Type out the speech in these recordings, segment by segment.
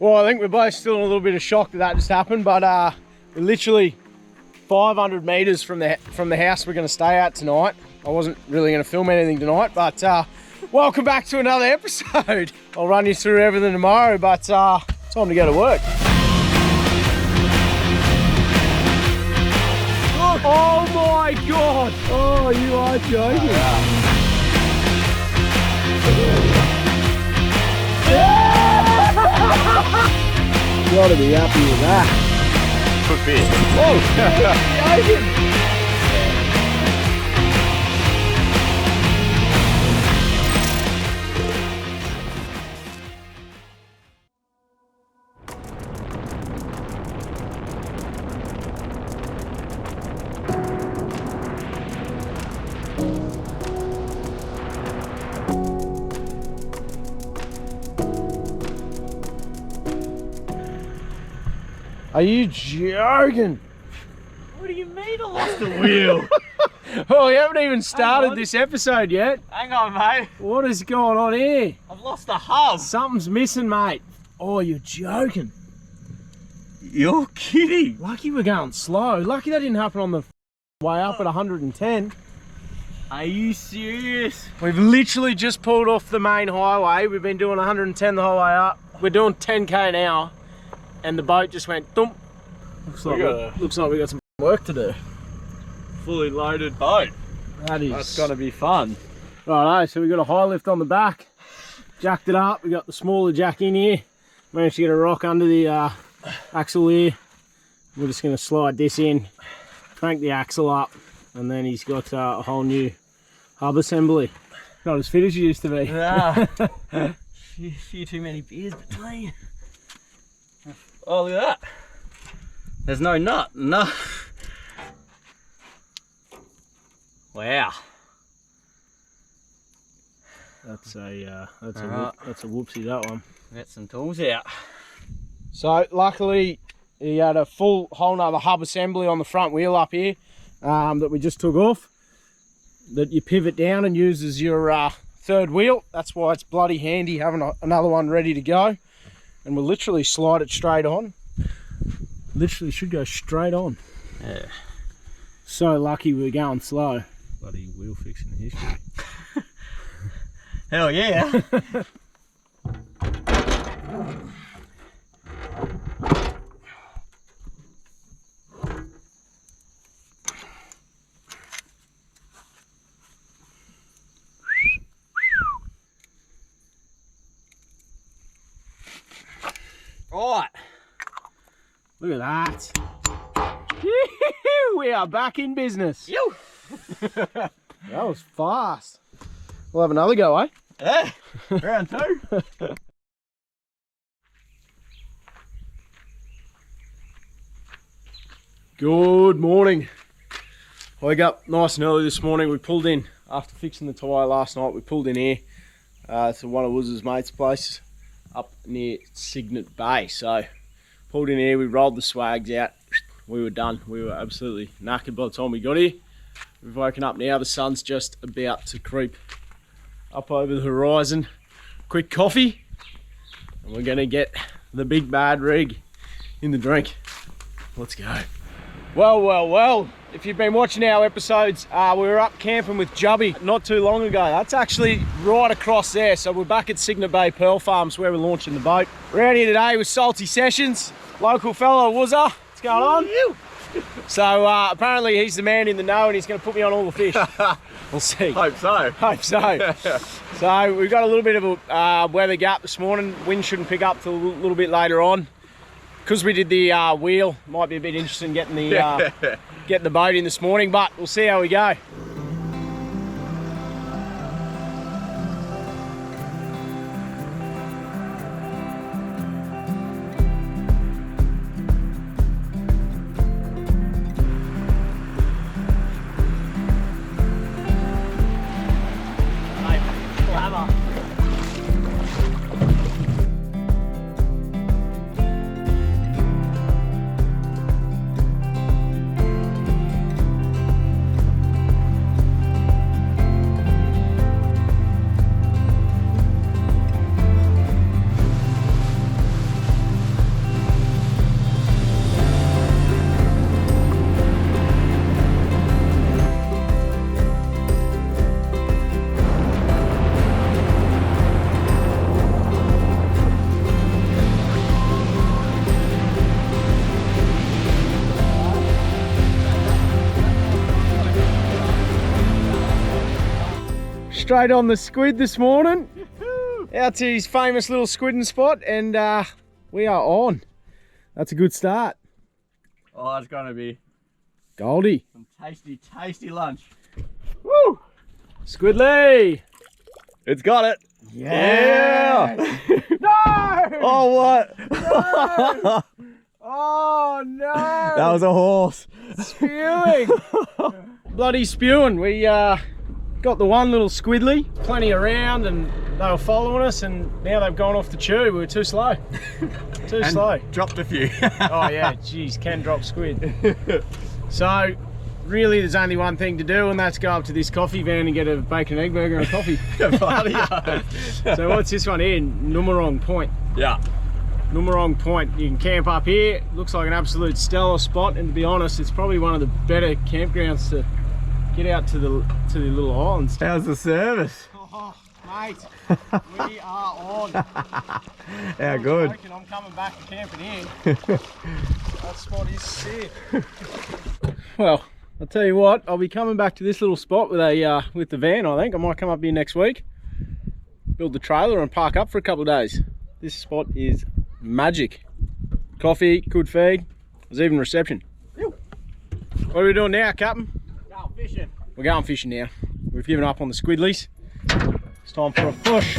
Well, I think we're both still in a little bit of shock that just happened, but we're literally 500 metres from the house we're going to stay at tonight. I wasn't really going to film anything tonight, but welcome back to another episode. I'll run you through everything tomorrow, but time to go to work. Oh my God! Oh, you are joking. Gotta be happy with that. Could be. Oh, are you joking? What do you mean I lost the wheel? Oh, we haven't even started this episode yet. Hang on, mate. What is going on here? I've lost the hub. Something's missing, mate. Oh, you're joking. You're kidding. Lucky we're going slow. Lucky that didn't happen on the way up at 110. Are you serious? We've literally just pulled off the main highway. We've been doing 110 the whole way up. We're doing 10k an hour. And the boat just went thump. Looks like we got some work to do. Fully loaded boat. That's gotta be fun. Righto, so we got a high lift on the back. Jacked it up. We got the smaller jack in here. Managed to get a rock under the axle here. We're just gonna slide this in, crank the axle up, and then he's got a whole new hub assembly. Not as fit as you used to be. Nah. few too many beers between. Oh, look at that. There's no nut. No. Wow. That's a whoopsie, that one. Get some tools out. So luckily he had a whole nother hub assembly on the front wheel up here that we just took off, that you pivot down and use as your third wheel. That's why it's bloody handy having another one ready to go. And we'll literally slide it straight on. Literally should go straight on. Yeah. So lucky we're going slow. Bloody wheel fixing history. Hell yeah. Right. Look at that. We are back in business. Yo. That was fast. We'll have another go, eh? Yeah. Round two. Good morning. Woke up nice and early this morning. We pulled in after fixing the tyre last night. We pulled in here to one of Wooza's mates' places up near Cygnet Bay. So pulled in here, we rolled the swags out. We were done. We were absolutely knackered by the time we got here. We've woken up now. The sun's just about to creep up over the horizon. Quick coffee, and we're gonna get the big bad rig in the drink. Let's go. Well, if you've been watching our episodes, we were up camping with Jubby not too long ago. That's actually right across there. So we're back at Cygnet Bay Pearl Farms where we're launching the boat. We're out here today with Salty Sessions, local fellow Wooza. What's going on? So apparently he's the man in the know and he's going to put me on all the fish. We'll see. Hope so. Hope so. So we've got a little bit of a weather gap this morning. Wind shouldn't pick up till a little bit later on. Because we did the wheel, might be a bit interesting getting the boat in this morning, but we'll see how we go. Straight on the squid this morning. Out to his famous little squidding spot, and we are on. That's a good start. Oh, it's gonna be Goldie. some tasty, tasty lunch. Woo! Squidly! It's got it. Yeah! No! Oh, what? No! Oh no! That was a horse. Spewing! Bloody spewing. We got the one little squidly, plenty around, and they were following us, and now they've gone off to chew. We were too slow. Too slow. Dropped a few. Oh yeah, geez, can drop squid. So, really there's only one thing to do, and that's go up to this coffee van and get a bacon and egg burger and a coffee. So what's this one here? Numarong Point. Yeah. Numarong Point. You can camp up here. Looks like an absolute stellar spot, and to be honest, it's probably one of the better campgrounds to get out to the little islands. How's the service? Oh, mate, we are on. How good. I'm coming back to camping here. That spot is sick. Well, I'll tell you what, I'll be coming back to this little spot with the van. I think I might come up here next week, build the trailer and park up for a couple of days. This spot is magic. Coffee, good feed, there's even reception. What are we doing now, Captain? Going fishing. We're going fishing now. We've given up on the squidlies. It's time for a push.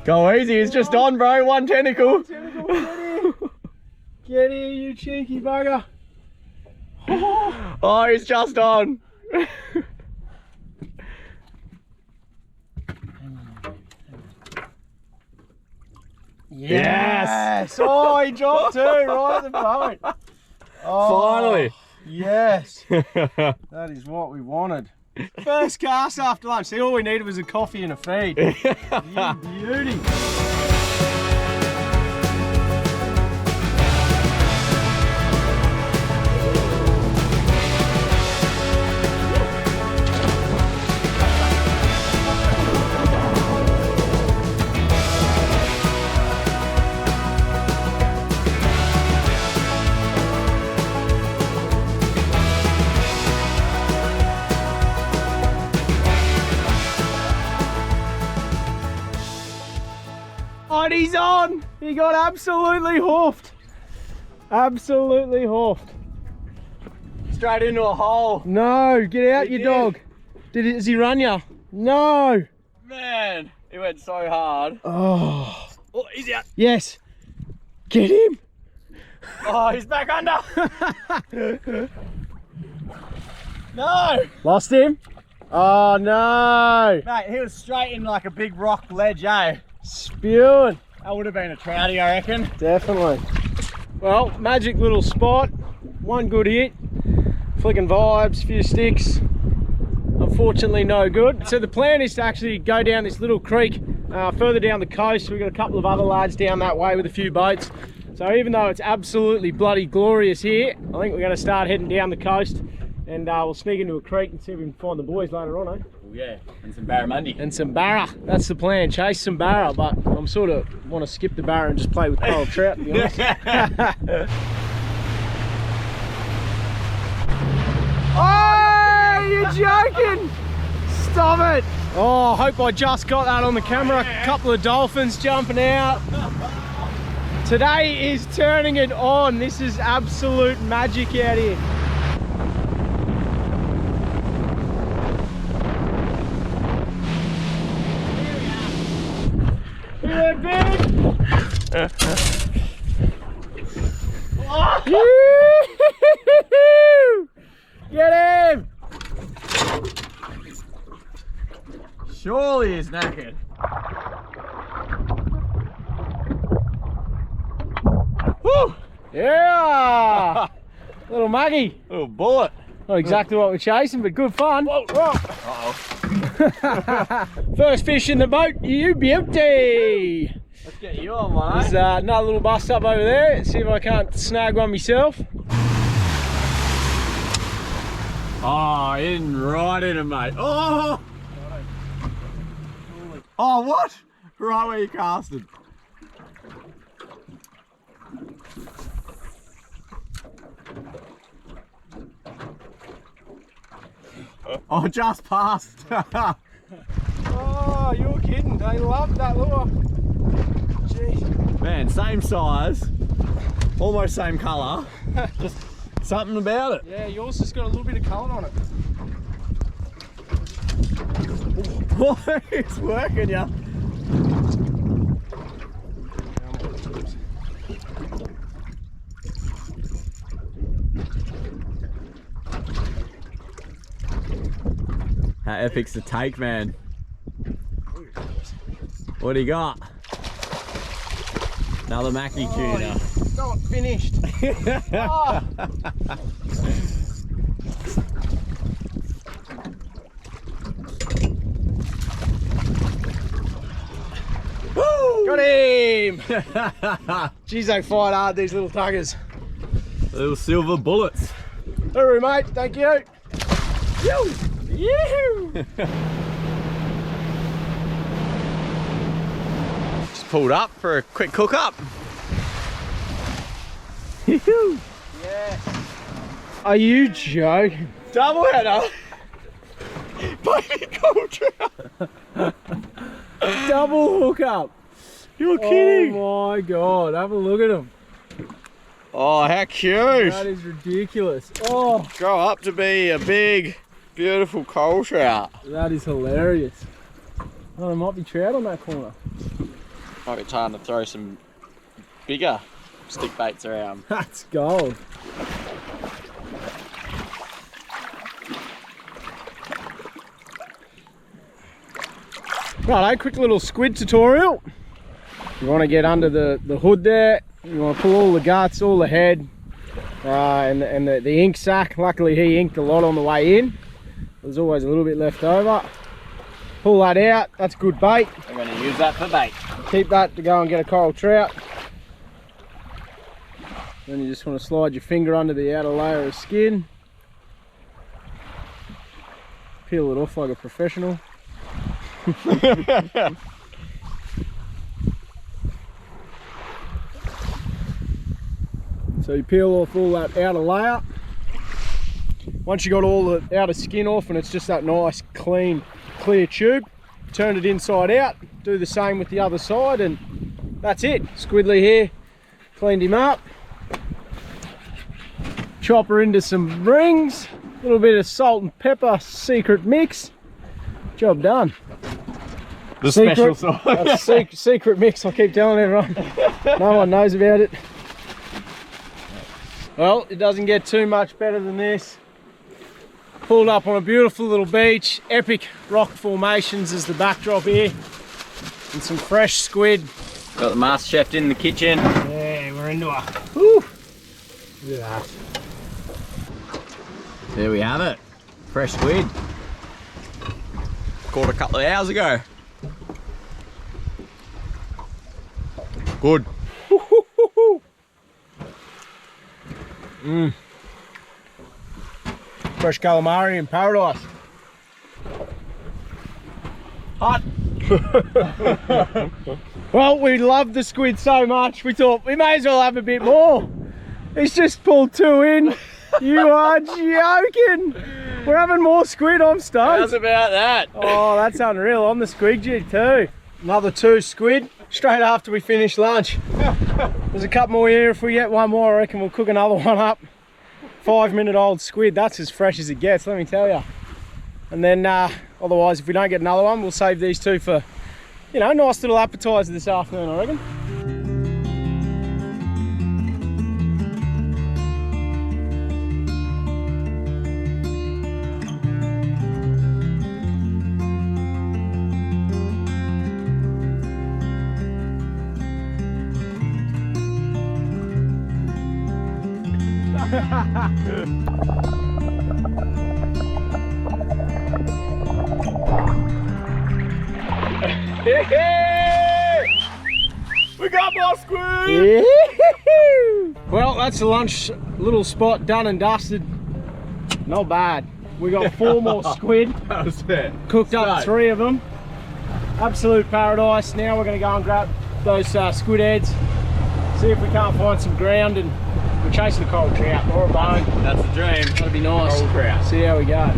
Go easy, it's just on, bro. One tentacle. Get here, you cheeky bugger. Oh, he's just on. Yes. Oh, he dropped too, right at the boat. Oh, Finally. Yes. That is what we wanted. First cast after lunch. See, all we needed was a coffee and a feed. You beauty. And he's on! He got absolutely hoofed. Absolutely hoofed. Straight into a hole. No, get out, you dog. Does he run you? No. Man, he went so hard. Oh. Oh, he's out. Yes. Get him. Oh, he's back under. No. Lost him? Oh no. Mate, he was straight in like a big rock ledge, eh? Spewing. That would have been a trouty, I reckon. Definitely. Well, magic little spot. One good hit. Flicking vibes, few sticks. Unfortunately, no good. So the plan is to actually go down this little creek further down the coast. We've got a couple of other lads down that way with a few boats. So even though it's absolutely bloody glorious here, I think we're going to start heading down the coast, and we'll sneak into a creek and see if we can find the boys later on, eh? Oh yeah, and some barramundi. And some Barra. That's the plan. Chase some Barra, but I'm sort of want to skip the Barra and just play with coral trout, to be honest. Oh, you're joking! Stop it! Oh, I hope I just got that on the camera. A couple of dolphins jumping out. Today is turning it on. This is absolute magic out here. Yeah, big. Get him! Surely he's knackered. Woo! Yeah! Little Maggie. Little bullet. Not exactly what we're chasing, but good fun. Whoa, whoa. Uh-oh. First fish in the boat, you beauty. Let's get you on, mate. There's another little bust up over there. Let's see if I can't snag one myself. Oh, in right in it, mate. Oh! Oh, what? Right where you casted. Oh, just passed. Oh, you're kidding. They love that lure. Jeez. Man, same size, almost same colour. Just something about it. Yeah, yours has got a little bit of colour on it. Boy, it's working, yeah. How epic's the take, man? What do you got? Another Mackie tuna. It's not finished. Oh. Woo! Got him! Jeez, they fight hard, these little tuggers. Little silver bullets. Hooroo, mate. Thank you. Yoo! Yoo! Just pulled up for a quick cook up. Yeah. Are you joking? Double header. Baby cool trout. Double hookup. You're kidding. Oh my god, have a look at them. Oh, how cute. That is ridiculous. Oh, Grow up to be a big, beautiful coal trout. that is hilarious. Oh, there might be trout on that corner. Might be time to throw some bigger stick baits around. That's gold. Right, a quick little squid tutorial. You want to get under the hood there. You want to pull all the guts, all the head, and the ink sac. Luckily he inked a lot on the way in. There's always a little bit left over. Pull that out, that's good bait. I'm going to use that for bait. Keep that to go and get a coral trout. Then you just want to slide your finger under the outer layer of skin. Peel it off like a professional. So you peel off all that outer layer. Once you got all the outer skin off and it's just that nice, clean, clear tube, turn it inside out, do the same with the other side, and that's it. Squidly here, cleaned him up. Chop her into some rings, a little bit of salt and pepper secret mix. Job done. The Secret, special sauce. that's a secret mix, I keep telling everyone. No one knows about it. Well, it doesn't get too much better than this. Pulled up on a beautiful little beach, epic rock formations as the backdrop here, and some fresh squid. Got the master chef in the kitchen. Yeah, we're into it. Woo! Look at that. There we have it. Fresh squid. Caught a couple of hours ago. Good. Mmm. Fresh calamari in paradise. Hot. Well, we loved the squid so much, we thought we may as well have a bit more. He's just pulled 2 in. You are joking. We're having more squid, I'm stoked. How's about that? Oh, that's unreal. I'm the squid jig too. Another 2 squid straight after we finish lunch. There's a couple more here. If we get one more, I reckon we'll cook another one up. 5-minute-old squid. That's as fresh as it gets, let me tell you. And then otherwise, if we don't get another one, we'll save these 2 for, you know, nice little appetizer this afternoon, I reckon. We got more squid! Yeah. Well, that's the lunch little spot done and dusted. Not bad. We got 4 more squid. That was fair. Cooked up 3 of them. Absolute paradise. Now we're going to go and grab those squid heads. See if we can't find some ground, and we're chasing a coral trout or a bone. That's the dream. That'd be nice. Coral trout. See how we go.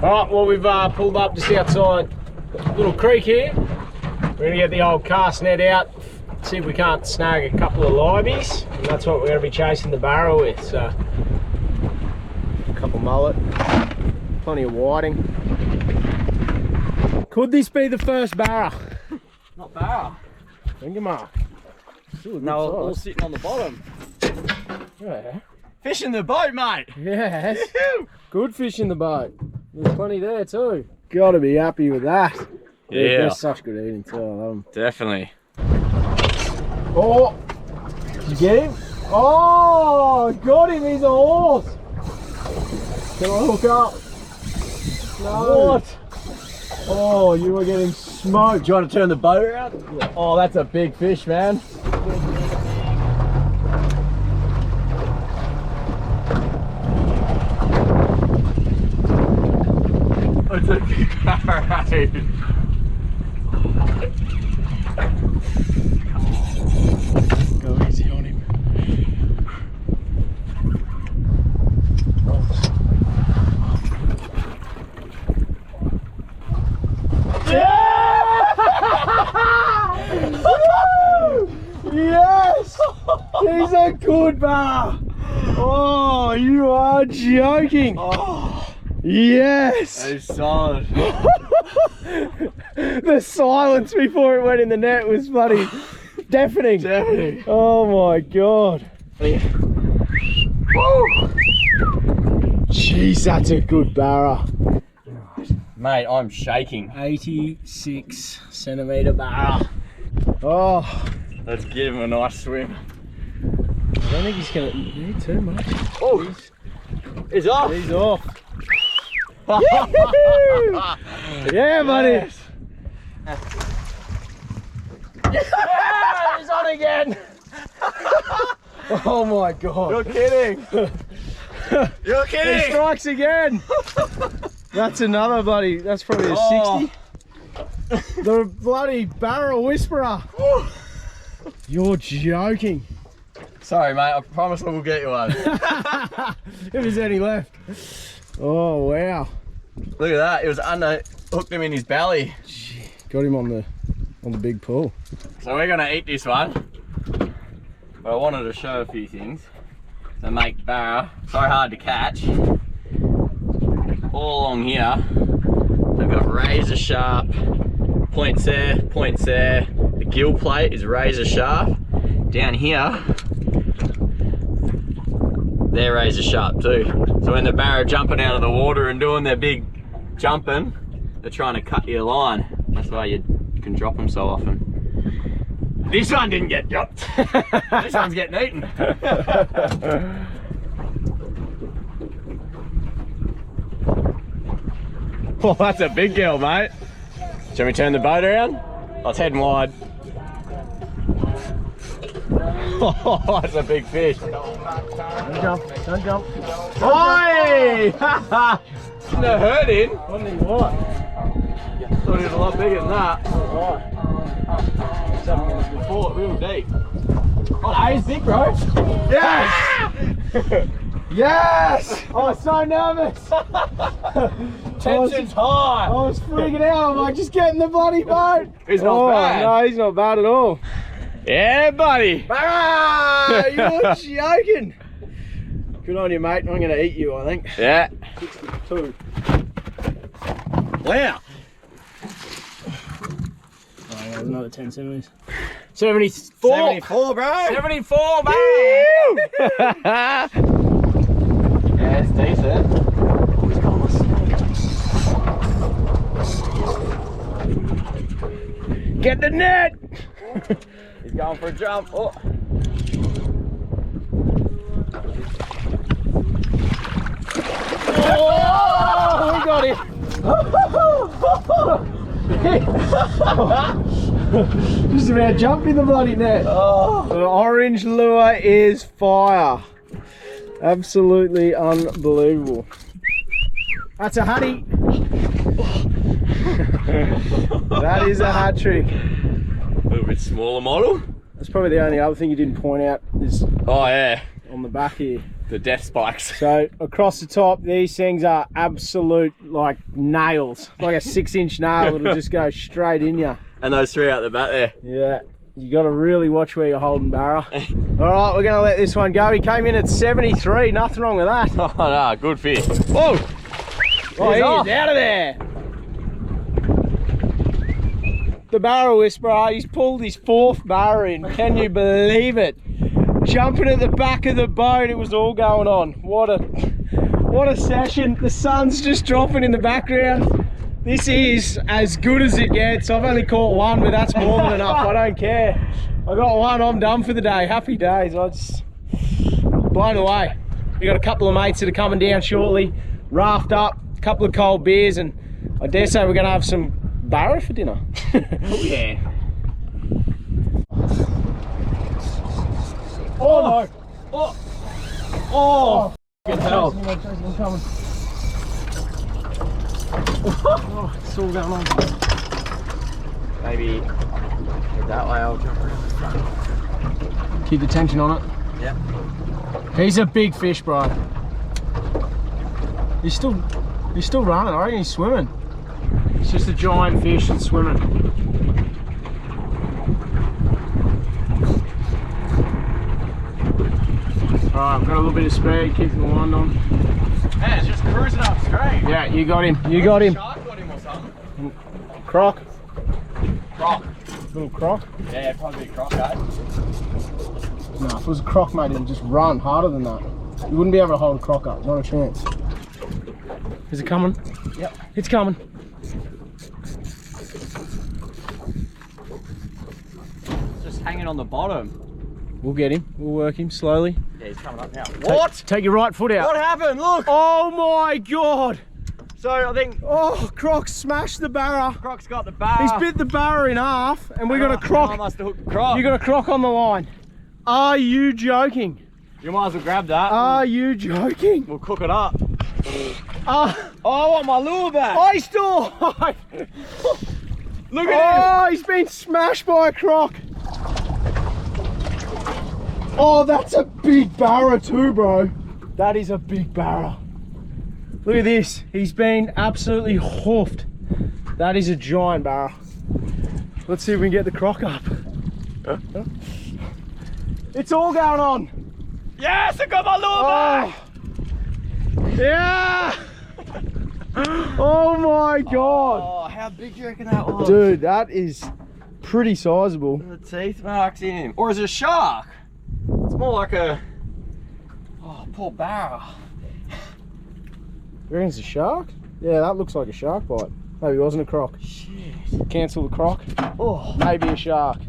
Alright, well we've pulled up just outside a little creek here. We're going to get the old cast net out, see if we can't snag a couple of liveys, and that's what we're going to be chasing the Barra with. So, a couple mullet, plenty of whiting. Could this be the first Barra? Not Barra. Finger mark. No, all sitting on the bottom. Yeah. Fish in the boat, mate. Yes. Good fish in the boat. There's plenty there too. Got to be happy with that. Yeah. They're such good eating too. I love them. Definitely. Oh! Did you get him? Oh! Got him! He's a horse! Can I hook up? No. What? Oh, you were getting smoked. Do you want to turn the boat around? Yeah. Oh, that's a big fish, man. It's a big barra. Go easy on him. Yes! He's a good bar. Oh, you are joking. Oh, Yes! that is solid. The silence before it went in the net was bloody deafening. Definitely. Oh my god. Jeez, that's a good Barra. Mate, I'm shaking. 86 centimetre Barra. Oh, Let's give him a nice swim. I don't think he's gonna need too much. Oh, he's off. He's off. Yeah, buddy. Yes. Yeah, he's on again. Oh my god. You're kidding. You're He kidding. strikes again. That's another bloody, that's probably a 60. The bloody Barra Whisperer. You're joking. Sorry, mate. I promise I will get you one. If there's any left. Oh wow. Look at that. It was under. Hooked him in his belly. Got him on the big pool. So we're gonna eat this one. But I wanted to show a few things. So make Barra so hard to catch. All along here, they've got razor sharp points there, points there. The gill plate is razor sharp. Down here, they're razor sharp too. So when the Barra jumping out of the water and doing their big jumping, they're trying to cut your line. That's why you can drop them so often. This one didn't get dropped. This one's getting eaten. Oh, that's a big girl, mate. Shall we turn the boat around? I was heading wide. Oh, that's a big fish. Don't jump, don't jump. Oi! No hurt in. What do you want? Thought he was a lot bigger than that. Alright. Something before it real deep. Oh, that is big, bro. Yes! Yes! I was so nervous. Tension's high. I was freaking out. I'm like, just get in the bloody boat. He's not bad. No, he's not bad at all. Yeah, buddy. Barra! You're joking. Good on you, mate. I'm going to eat you, I think. Yeah. 62. Wow. Oh, yeah, another 10 centimetres. 74. 74, bro. 74, man. Yeah, it's decent. Get the net! He's going for a jump. Oh. Oh, we got it! Just about jumped in the bloody net. Oh. The orange lure is fire. Absolutely unbelievable. That's a hattie. That is a hat trick. A little bit smaller model. That's probably the only other thing you didn't point out is on the back here. The death spikes. So across the top, these things are absolute like nails, like a 6-inch nail. It'll just go straight in you. And those 3 out the back there. Yeah, you got to really watch where you're holding, Barra. All right, we're gonna let this one go. He came in at 73. Nothing wrong with that. Oh no, good fish. Whoa! Oh, he's out of there. The Barra Whisperer, he's pulled his 4th Barra in. Can you believe it? Jumping at the back of the boat, it was all going on. What a session. The sun's just dropping in the background. This is as good as it gets. I've only caught 1, but that's more than enough. I don't care. I got 1, I'm done for the day. Happy days. I just blown away. We got a couple of mates that are coming down shortly. Raft up, a couple of cold beers, and I dare say we're gonna have some Barra for dinner. Oh yeah. Oh no! Oh! Oh! Good hell. Oh, it's all going on. Maybe head that way, I'll jump around the front. Keep the tension on it. Yeah. He's a big fish, bro. He's still running. I reckon he's swimming. It's just a giant fish that's swimming. Alright, I've got a little bit of speed, keeping the line on. Man, it's just cruising up straight. Yeah, you got him. You got him. Shark got him or something. Croc. Croc. Little croc. Yeah, probably a croc, eh? No, if it was a croc, mate, it would just run harder than that. You wouldn't be able to hold a croc up. Not a chance. Is it coming? Yep. It's coming. It's just hanging on the bottom. We'll get him. We'll work him slowly. Yeah, he's coming up now. What? Take your right foot out. What happened? Look! Oh my god! So I think Oh, Croc smashed the Barra. Croc's got the Barra. He's bit the Barra in half, and we got a Croc. I must have hooked the Croc. You got a Croc on the line. Are you joking? You might as well grab that. Are you joking? We'll cook it up. Oh, I want my lure back. he's still alive. Look at him. He's been smashed by a Croc. Oh, that's a big Barra too, bro. That is a big Barra. Look at this. He's been absolutely hoofed. That is a giant Barra. Let's see if we can get the Croc up. It's all going on. Yes, I got my lure back. Yeah. Oh my god. Oh, how big do you reckon that was? Dude, that is pretty sizable. The teeth marks in him. Or is it a shark? It's more like a... Oh, poor Barra. You reckon it's a shark? Yeah, that looks like a shark bite. Maybe it wasn't a Croc. Shit. Cancel the Croc. Oh. Maybe a shark.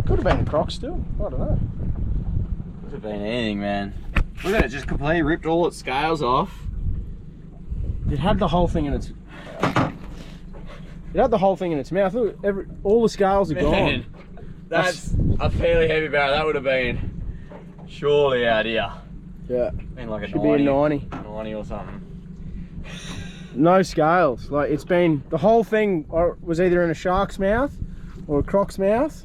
Could have been a Croc still. I don't know. Could have been anything, man. Look at it, just completely ripped all its scales off. It had the whole thing in its... It had the whole thing in its mouth. Look, all the scales are gone. That's a fairly heavy Barra. That would have been surely out here. Yeah. Been like a Should 90, be a 90. 90 or something. No scales. Like, it's been... The whole thing was either in a shark's mouth or a Croc's mouth.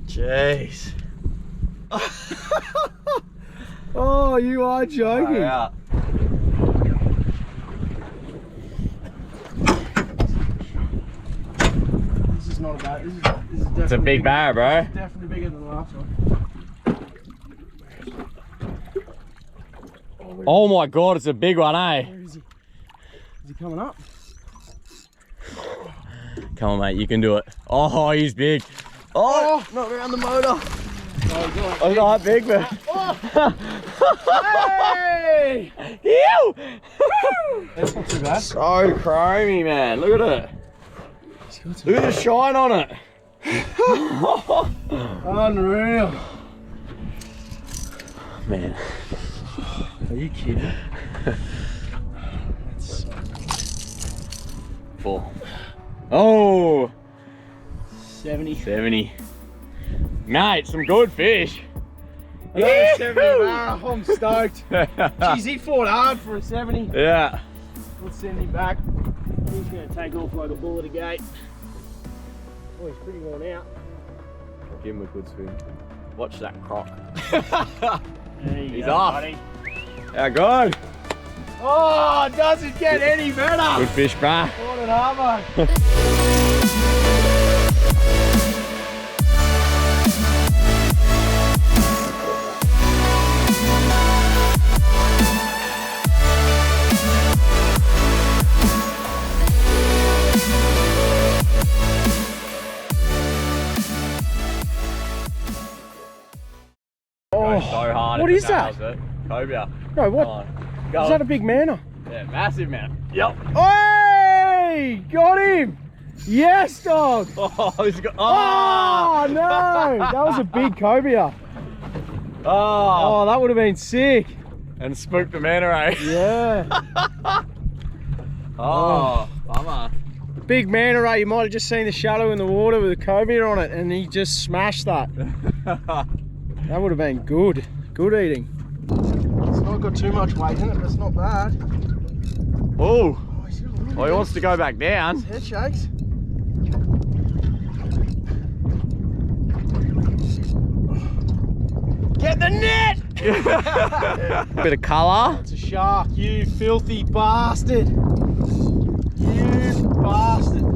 Jeez. Oh, you are joking. Yeah. This is not a bad... This is definitely... It's a big Barra, bro. Definitely bigger than the last one. Oh my god, it's a big one, eh? Where is he? Is he coming up? Come on, mate, you can do it. Oh, he's big. Oh, not around the motor. Oh, he's not that big, but... Hey! Ew! That's not too bad. So chromy, man. Look at it. Look at the shine on it. Unreal. Man. Are you kidding? That's so 4. Oh! 70. 70. Mate, some good fish. Another 70 Barra. I'm stoked. Jeez, he fought hard for a 70. Yeah. Let's send him back. He's going to take off like a bull at a gate. Oh, he's pretty worn out. Give him a good swim. Watch that croc. There you He's go, off. buddy. How good? Oh, it doesn't get any better. Good fish, bruh. What an arvo. Goes so hard. What if is it that? nails it. Cobia. Bro, what? Come on. Go. Is that a big manner? Yeah, massive man. Yep. Hey! Got him! Yes, dog! Oh, he's got. Oh, no! That was a big cobia. Oh. Oh, that would have been sick. And spooked the manta ray. Yeah. Oh, bummer. Big manta ray, you might have just seen the shadow in the water with a cobia on it and he just smashed that. That would have been good. Good eating. It's not got too much weight in it, but it's not bad. Oh. He's got a little Oh, he bit. wants to go back down. His head shakes. Get the net! Bit of colour. It's a shark, you filthy bastard. You bastard.